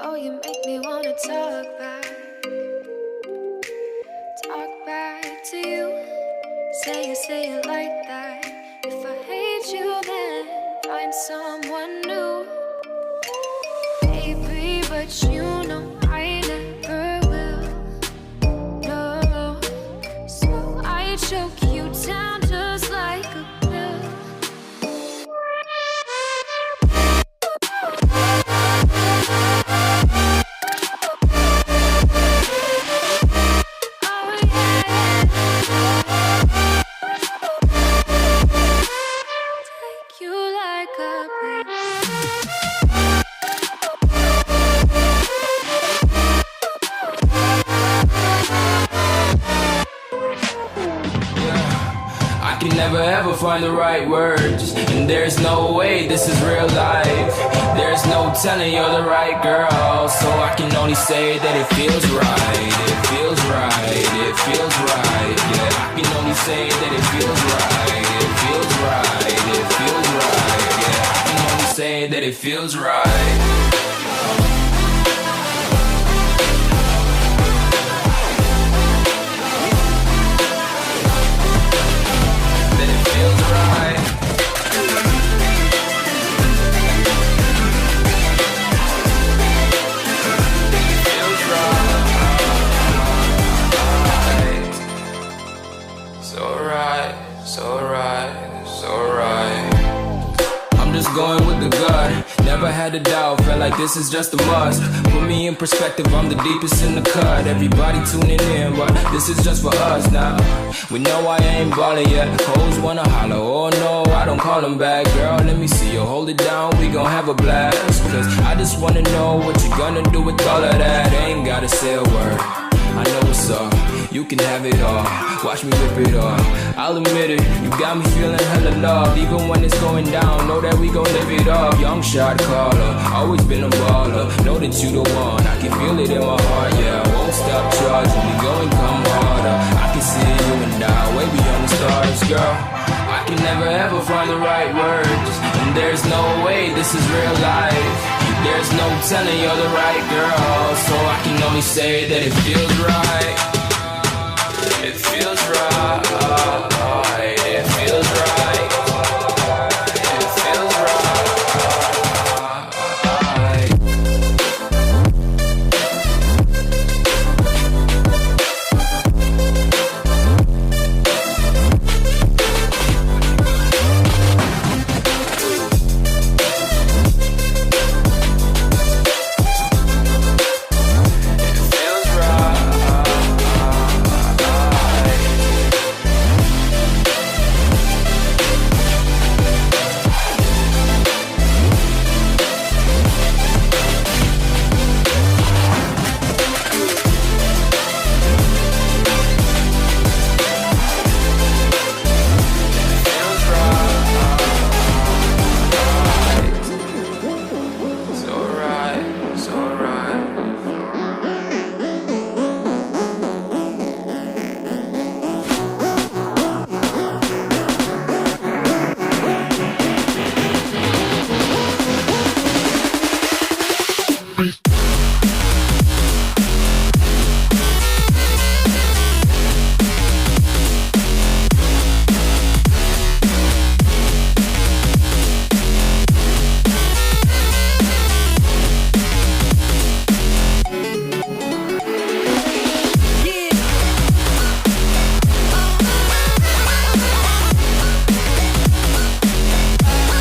Oh, you make me wanna talk back to you. Say it like that. If I hate you, then find someone new. Baby, but you know I never will. No, so I choke you down just like a pill. Never ever find the right words, and there's no way this is real life. There's no telling you're the right girl, so I can only say that it feels right. It feels right, it feels right. Yeah, I can only say that it feels right. It feels right, it feels right. Yeah, I can only say that it feels right. Going with the gut, never had a doubt, felt like this is just a must. Put me in perspective, I'm the deepest in the cut. Everybody tuning in, but this is just for us now. We know I ain't ballin' yet, hoes wanna holler, oh no, I don't call them back. Girl, let me see you hold it down, we gon' have a blast. Cause I just wanna know what you gonna do with all of that. Ain't gotta say a word, I know what's up, you can have it all. Watch me rip it off, I'll admit it, you got me feeling hella loved. Even when it's going down, know that we gon' live it up. Young shot caller, always been a baller. Know that you the one, I can feel it in my heart. Yeah, I won't stop charging, we go and come harder. I can see you and I, way beyond the stars, girl. I can never ever find the right words, and there's no way this is real life. There's no telling you're the right girl, so I can only say that it feels right.